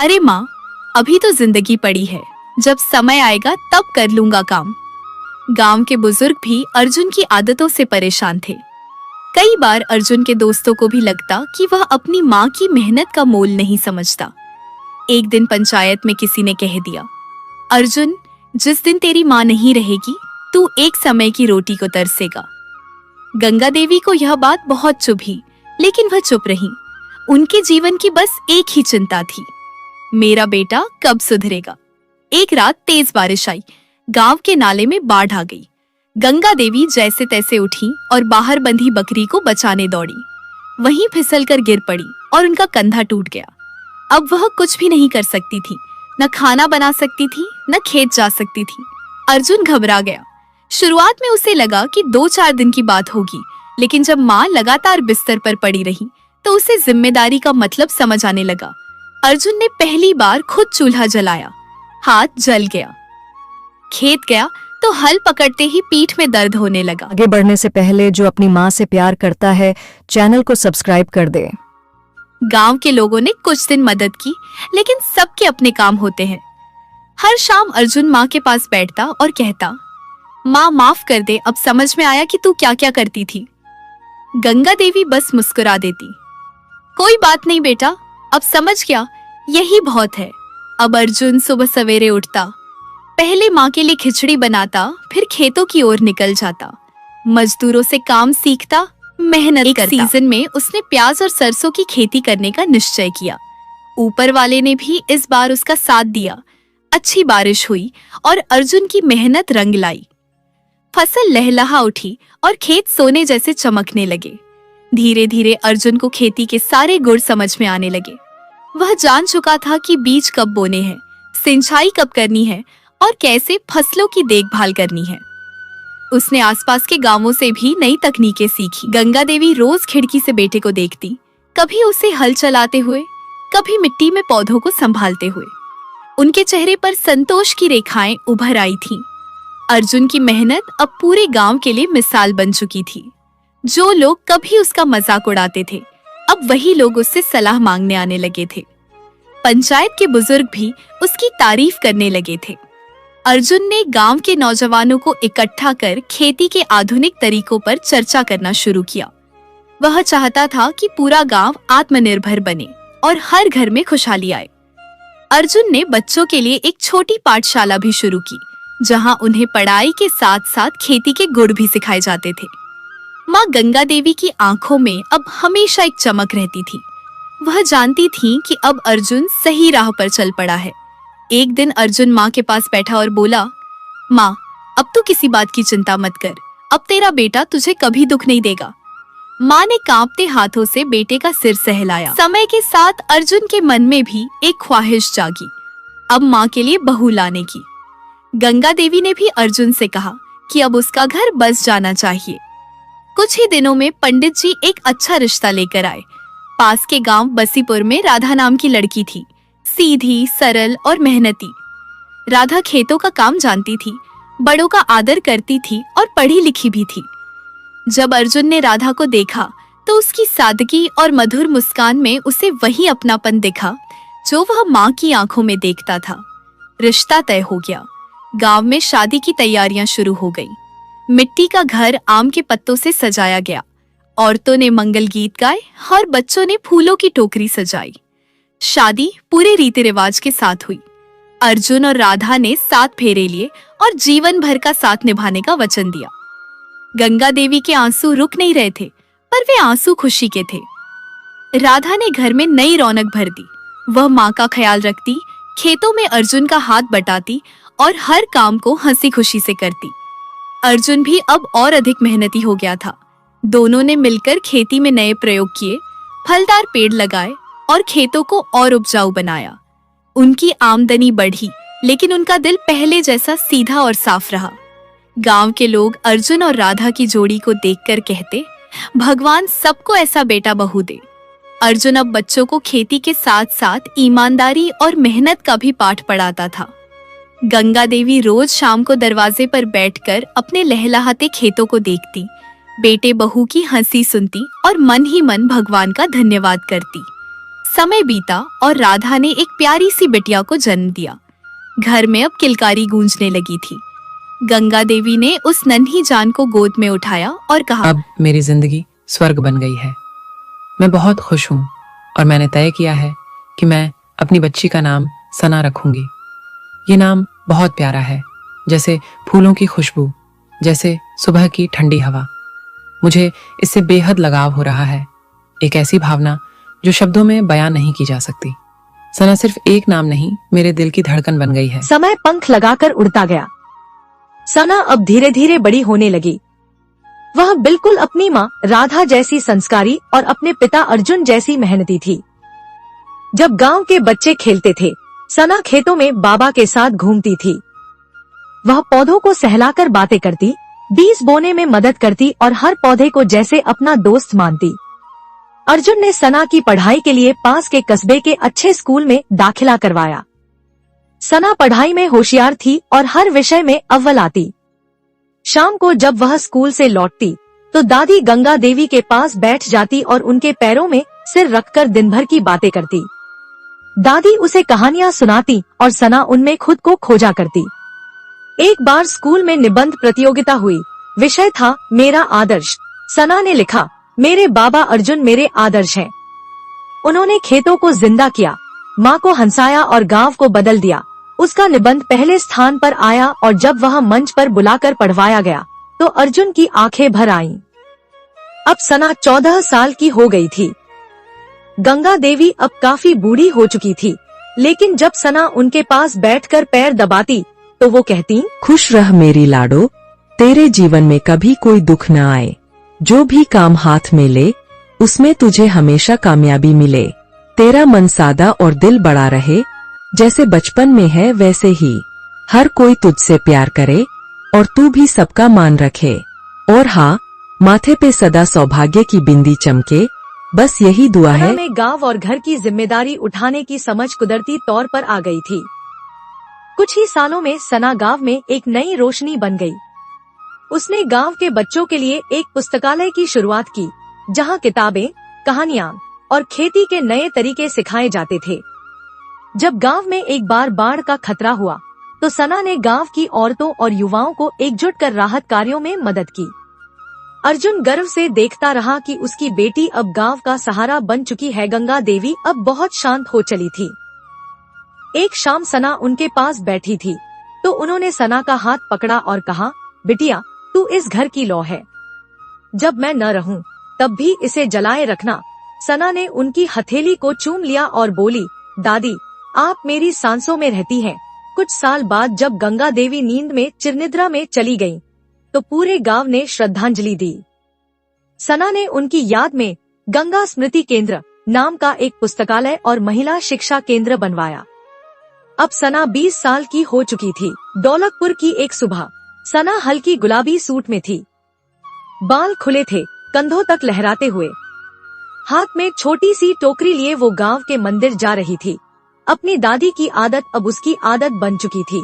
अरे माँ, अभी तो जिंदगी पड़ी है, जब समय आएगा तब कर लूंगा काम। गांव के बुजुर्ग भी अर्जुन की आदतों से परेशान थे। कई बार अर्जुन के दोस्तों को भी लगता कि वह अपनी माँ की मेहनत का मोल नहीं समझता। एक दिन पंचायत में किसी ने कह दिया, अर्जुन, जिस दिन तेरी माँ नहीं रहेगी तू एक समय की रोटी को तरसेगा। गंगा देवी को यह बात बहुत चुभी, लेकिन वह चुप रही। उनके जीवन की बस एक ही चिंता थी, मेरा बेटा कब सुधरेगा। एक रात तेज बारिश आई, गांव के नाले में बाढ़ आ गई। गंगा देवी जैसे तैसे उठी और बाहर बंधी बकरी को बचाने दौड़ी। वहीं फिसलकर गिर पड़ी और उनका कंधा टूट गया। अब वह कुछ भी नहीं कर सकती थी, न खाना बना सकती थी, न खेत जा सकती थी। अर्जुन घबरा गया। शुरुआत में उसे लगा कि 2-4 दिन की बात होगी, लेकिन जब माँ लगातार बिस्तर पर पड़ी रही तो उसे जिम्मेदारी का मतलब समझ आने लगा। अर्जुन ने पहली बार खुद चूल्हा जलाया, हाथ जल गया। खेत गया तो हल पकड़ते ही पीठ में दर्द होने लगा। आगे बढ़ने से पहले जो अपनी माँ से प्यार करता है, चैनल को सब्सक्राइब कर दे। गांव के लोगों ने कुछ दिन मदद की, लेकिन सबके अपने काम होते हैं। हर शाम अर्जुन माँ के पास बैठता और कहता, माँ माफ कर दे, अब समझ में आया कि तू क्या क्या करती थी। गंगा देवी बस मुस्कुरा देती, कोई बात नहीं बेटा, अब समझ गया, यही बहुत है। अब अर्जुन सुबह सवेरे उठता, पहले माँ के लिए खिचड़ी बनाता, फिर खेतों की ओर निकल जाता, मजदूरों से काम सीखता, मेहनत करता। सीजन में उसने प्याज और सरसों की खेती करने का निश्चय किया। ऊपर वाले ने भी इस बार उसका साथ दिया। अच्छी बारिश हुई और अर्जुन की मेहनत रंग लाई। फसल लहलहा उठी और खेत सोने जैसे चमकने लगे। धीरे धीरे अर्जुन को खेती के सारे गुण समझ में आने लगे। वह जान चुका था कि बीज कब बोने हैं, सिंचाई कब करनी है और कैसे फसलों की देखभाल करनी है। उसने आसपास के गांवों से भी नई तकनीकें सीखी। गंगा देवी रोज खिड़की से बेटे को देखती, कभी उसे हल चलाते हुए, कभी मिट्टी में पौधों को संभालते हुए। उनके चेहरे पर संतोष की रेखाएं उभर आई थीं। अर्जुन की मेहनत अब पूरे गांव के लिए मिसाल बन चुकी थी। जो लोग कभी उसका मजाक उड़ाते थे, अब वही लोग उससे सलाह मांगने आने लगे थे। पंचायत के बुजुर्ग भी उसकी तारीफ करने लगे थे। अर्जुन ने गांव के नौजवानों को इकट्ठा कर खेती के आधुनिक तरीकों पर चर्चा करना शुरू किया। वह चाहता था कि पूरा गांव आत्मनिर्भर बने और हर घर में खुशहाली आए। अर्जुन ने बच्चों के लिए एक छोटी पाठशाला भी शुरू की, जहां उन्हें पढ़ाई के साथ साथ खेती के गुण भी सिखाए जाते थे। माँ गंगा देवी की आंखों में अब हमेशा एक चमक रहती थी। वह जानती थी कि अब अर्जुन सही राह पर चल पड़ा है। एक दिन अर्जुन माँ के पास बैठा और बोला, माँ, अब तू किसी बात की चिंता मत कर, अब तेरा बेटा तुझे कभी दुख नहीं देगा। माँ ने कांपते हाथों से बेटे का सिर सहलाया। समय के साथ अर्जुन के मन में भी एक ख्वाहिश जागी, अब माँ के लिए बहू लाने की। गंगा देवी ने भी अर्जुन से कहा कि अब उसका घर बस जाना चाहिए। कुछ ही दिनों में पंडित जी एक अच्छा रिश्ता लेकर आए। पास के गांव बसीपुर में राधा नाम की लड़की थी, सीधी, सरल और मेहनती। राधा खेतों का काम जानती थी, बड़ों का आदर करती थी और पढ़ी लिखी भी थी। जब अर्जुन ने राधा को देखा तो उसकी सादगी और मधुर मुस्कान में उसे वही अपनापन दिखा जो वह माँ की आंखों में देखता था। रिश्ता तय हो गया। गांव में शादी की तैयारियां शुरू हो गई। मिट्टी का घर आम के पत्तों से सजाया गया। औरतों ने मंगल गीत गाए और बच्चों ने फूलों की टोकरी सजाई। शादी पूरे रीति रिवाज के साथ हुई। अर्जुन और राधा ने 7 फेरे लिए और जीवन भर का साथ निभाने का वचन दिया। गंगा देवी के आंसू रुक नहीं रहे थे, पर वे आंसू खुशी के थे। राधा ने घर में नई रौनक भर दी। वह माँ का ख्याल रखती, खेतों में अर्जुन का हाथ बटाती और हर काम को हंसी खुशी से करती। अर्जुन भी अब और अधिक मेहनती हो गया था। दोनों ने मिलकर खेती में नए प्रयोग किए, फलदार पेड़ लगाए और खेतों को और उपजाऊ बनाया। उनकी आमदनी बढ़ी, लेकिन उनका दिल पहले जैसा सीधा और साफ रहा। गांव के लोग अर्जुन और राधा की जोड़ी को देखकर कहते, भगवान सबको ऐसा बेटा बहू दे। अर्जुन अब बच्चों को खेती के साथ साथ ईमानदारी और मेहनत का भी पाठ पढ़ाता था। गंगा देवी रोज शाम को दरवाजे पर बैठकर अपने लहलहाते खेतों को देखती, बेटे बहू की हंसी सुनती और मन ही मन भगवान का धन्यवाद करती। समय बीता और राधा ने एक प्यारी सी बिटिया को जन्म दिया। घर में अब किलकारी गूंजने लगी थी। गंगा देवी ने उस नन्ही जान को गोद में उठाया और कहा, अब मेरी जिंदगी स्वर्ग बन गई है। मैं बहुत खुश हूँ और मैंने तय किया है कि मैं अपनी बच्ची का नाम सना रखूंगी। ये नाम बहुत प्यारा है, जैसे फूलों की खुशबू, जैसे सुबह की ठंडी हवा। मुझे इससे बेहद लगाव हो रहा है, एक ऐसी भावना जो शब्दों में बयां नहीं की जा सकती। सना सिर्फ एक नाम नहीं, मेरे दिल की धड़कन बन गई है। समय पंख लगाकर उड़ता गया। सना अब धीरे धीरे बड़ी होने लगी। वह बिल्कुल अपनी माँ राधा जैसी संस्कारी और अपने पिता अर्जुन जैसी मेहनती थी। जब गांव के बच्चे खेलते थे, सना खेतों में बाबा के साथ घूमती थी। वह पौधों को सहलाकर बातें करती, बीज बोने में मदद करती और हर पौधे को जैसे अपना दोस्त मानती। अर्जुन ने सना की पढ़ाई के लिए पास के कस्बे के अच्छे स्कूल में दाखिला करवाया। सना पढ़ाई में होशियार थी और हर विषय में अव्वल आती। शाम को जब वह स्कूल से लौटती तो दादी गंगा देवी के पास बैठ जाती और उनके पैरों में सिर रखकर दिन भर की बातें करती। दादी उसे कहानियां सुनाती और सना उनमें खुद को खोजा करती। एक बार स्कूल में निबंध प्रतियोगिता हुई। विषय था मेरा आदर्श। सना ने लिखा, मेरे बाबा अर्जुन मेरे आदर्श हैं। उन्होंने खेतों को जिंदा किया, माँ को हंसाया और गांव को बदल दिया। उसका निबंध पहले स्थान पर आया और जब वह मंच पर बुलाकर पढ़वाया गया तो अर्जुन की आंखें भर आईं। अब सना 14 साल की हो गई थी। गंगा देवी अब काफी बूढ़ी हो चुकी थी, लेकिन जब सना उनके पास बैठकर पैर दबाती तो वो कहती, खुश रह मेरी लाडो, तेरे जीवन में कभी कोई दुख न आए। जो भी काम हाथ में ले उसमें तुझे हमेशा कामयाबी मिले। तेरा मन सादा और दिल बड़ा रहे, जैसे बचपन में है वैसे ही। हर कोई तुझसे प्यार करे और तू भी सबका मान रखे। और हाँ, माथे पे सदा सौभाग्य की बिंदी चमके, बस यही दुआ है। सना में गांव और घर की जिम्मेदारी उठाने की समझ कुदरती तौर पर आ गई थी। कुछ ही सालों में सना गांव में एक नई रोशनी बन गई। उसने गांव के बच्चों के लिए एक पुस्तकालय की शुरुआत की, जहां किताबें, कहानियां और खेती के नए तरीके सिखाए जाते थे। जब गांव में एक बार बाढ़ का खतरा हुआ तो सना ने गांव की औरतों और युवाओं को एकजुट कर राहत कार्यों में मदद की। अर्जुन गर्व से देखता रहा कि उसकी बेटी अब गांव का सहारा बन चुकी है। गंगा देवी अब बहुत शांत हो चली थी। एक शाम सना उनके पास बैठी थी तो उन्होंने सना का हाथ पकड़ा और कहा, बिटिया, तू इस घर की लौ है। जब मैं न रहूं तब भी इसे जलाए रखना। सना ने उनकी हथेली को चूम लिया और बोली, दादी, आप मेरी सांसों में रहती हैं। कुछ साल बाद जब गंगा देवी नींद में चिरनिद्रा में चली गईं, तो पूरे गांव ने श्रद्धांजलि दी। सना ने उनकी याद में गंगा स्मृति केंद्र नाम का एक पुस्तकालय और महिला शिक्षा केंद्र बनवाया। अब सना 20 साल की हो चुकी थी। दौलतपुर की एक सुबह सना हल्की गुलाबी सूट में थी। बाल खुले थे, कंधों तक लहराते हुए। हाथ में छोटी सी टोकरी लिए वो गांव के मंदिर जा रही थी। अपनी दादी की आदत अब उसकी आदत बन चुकी थी।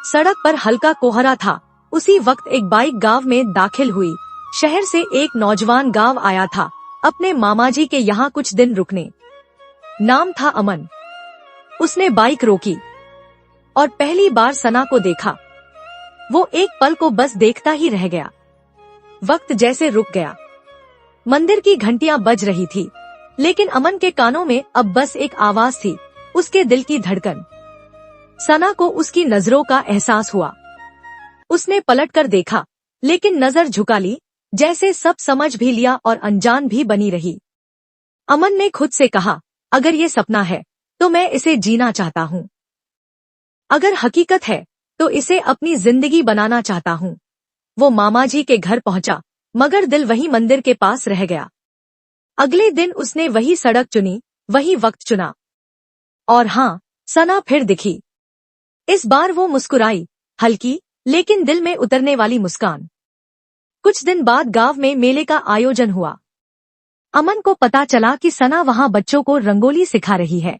सड़क पर हल्का कोहरा था। उसी वक्त एक बाइक गांव में दाखिल हुई। शहर से एक नौजवान गांव आया था अपने मामाजी के यहाँ कुछ दिन रुकने। नाम था अमन। उसने बाइक रोकी और पहली बार सना को देखा। वो एक पल को बस देखता ही रह गया। वक्त जैसे रुक गया। मंदिर की घंटियां बज रही थी, लेकिन अमन के कानों में अब बस एक आवाज थी, उसके दिल की धड़कन। सना को उसकी नजरों का एहसास हुआ। उसने पलटकर देखा, लेकिन नजर झुका ली, जैसे सब समझ भी लिया और अनजान भी बनी रही। अमन ने खुद से कहा, अगर ये सपना है तो मैं इसे जीना चाहता हूँ। अगर हकीकत है तो इसे अपनी जिंदगी बनाना चाहता हूँ। वो मामाजी के घर पहुंचा, मगर दिल वही मंदिर के पास रह गया। अगले दिन उसने वही सड़क चुनी, वही वक्त चुना। और हाँ, सना फिर दिखी। इस बार वो मुस्कुराई, हल्की लेकिन दिल में उतरने वाली मुस्कान। कुछ दिन बाद गांव में मेले का आयोजन हुआ। अमन को पता चला कि सना वहां बच्चों को रंगोली सिखा रही है।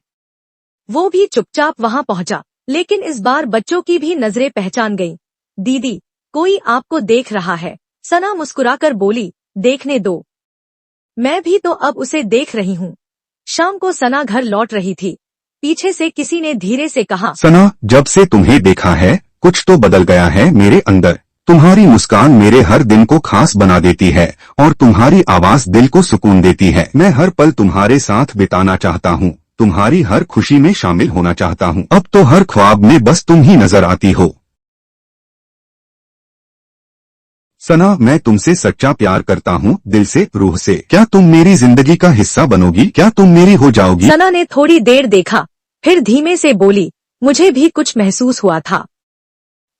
वो भी चुपचाप वहां पहुंचा, लेकिन इस बार बच्चों की भी नजरें पहचान गईं। दीदी, कोई आपको देख रहा है। सना मुस्कुराकर बोली, देखने दो, मैं भी तो अब उसे देख रही हूँ। शाम को सना घर लौट रही थी। पीछे से किसी ने धीरे से कहा, सना, जब से तुम्हें देखा है कुछ तो बदल गया है मेरे अंदर। तुम्हारी मुस्कान मेरे हर दिन को खास बना देती है और तुम्हारी आवाज दिल को सुकून देती है। मैं हर पल तुम्हारे साथ बिताना चाहता हूँ, तुम्हारी हर खुशी में शामिल होना चाहता हूँ। अब तो हर ख्वाब में बस तुम ही नजर आती हो। सना, मैं तुमसे सच्चा प्यार करता हूँ, दिल से, रूह से। क्या तुम मेरी जिंदगी का हिस्सा बनोगी? क्या तुम मेरी हो जाओगी? सना ने थोड़ी देर देखा, फिर धीमे से बोली, मुझे भी कुछ महसूस हुआ था,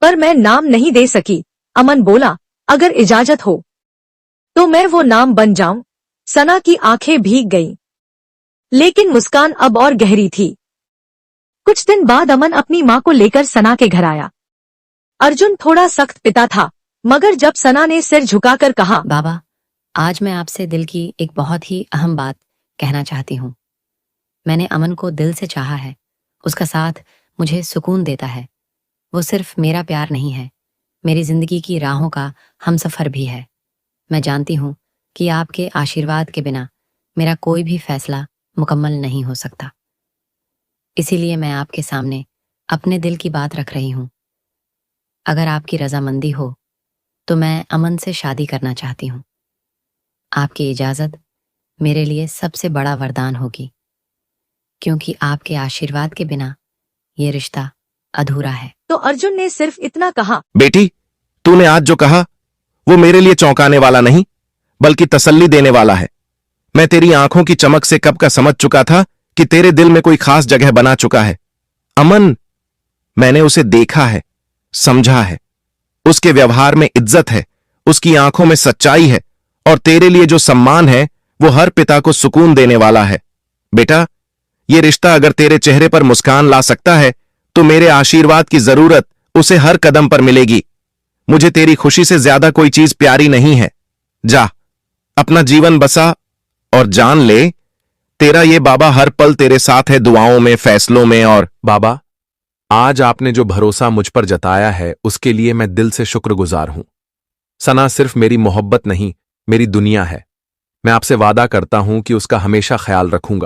पर मैं नाम नहीं दे सकी। अमन बोला, अगर इजाजत हो तो मैं वो नाम बन जाऊं। सना की आंखें भीग गईं, लेकिन मुस्कान अब और गहरी थी। कुछ दिन बाद अमन अपनी मां को लेकर सना के घर आया। अर्जुन थोड़ा सख्त पिता था, मगर जब सना ने सिर झुकाकर कहा, बाबा, आज मैं आपसे दिल की एक बहुत ही अहम बात कहना चाहती हूँ। मैंने अमन को दिल से चाहा है, उसका साथ मुझे सुकून देता है। वो सिर्फ मेरा प्यार नहीं है, मेरी जिंदगी की राहों का हमसफर भी है। मैं जानती हूँ कि आपके आशीर्वाद के बिना मेरा कोई भी फैसला मुकम्मल नहीं हो सकता। इसीलिए मैं आपके सामने अपने दिल की बात रख रही हूँ। अगर आपकी रजामंदी हो तो मैं अमन से शादी करना चाहती हूँ। आपकी इजाजत मेरे लिए सबसे बड़ा वरदान होगी, क्योंकि आपके आशीर्वाद के बिना ये रिश्ता अधूरा है। तो अर्जुन ने सिर्फ इतना कहा, बेटी, तूने आज जो कहा वो मेरे लिए चौंकाने वाला नहीं बल्कि तसल्ली देने वाला है। मैं तेरी आंखों की चमक से कब का समझ चुका था कि तेरे दिल में कोई खास जगह बना चुका है। अमन, मैंने उसे देखा है, समझा है। उसके व्यवहार में इज्जत है, उसकी आंखों में सच्चाई है, और तेरे लिए जो सम्मान है वो हर पिता को सुकून देने वाला है। बेटा, ये रिश्ता अगर तेरे चेहरे पर मुस्कान ला सकता है तो मेरे आशीर्वाद की जरूरत उसे हर कदम पर मिलेगी। मुझे तेरी खुशी से ज्यादा कोई चीज प्यारी नहीं है। जा, अपना जीवन बसा और जान ले, तेरा ये बाबा हर पल तेरे साथ है, दुआओं में, फैसलों में। और बाबा, आज आपने जो भरोसा मुझ पर जताया है उसके लिए मैं दिल से शुक्रगुजार हूं। सना सिर्फ मेरी मोहब्बत नहीं, मेरी दुनिया है। मैं आपसे वादा करता हूं कि उसका हमेशा ख्याल रखूंगा।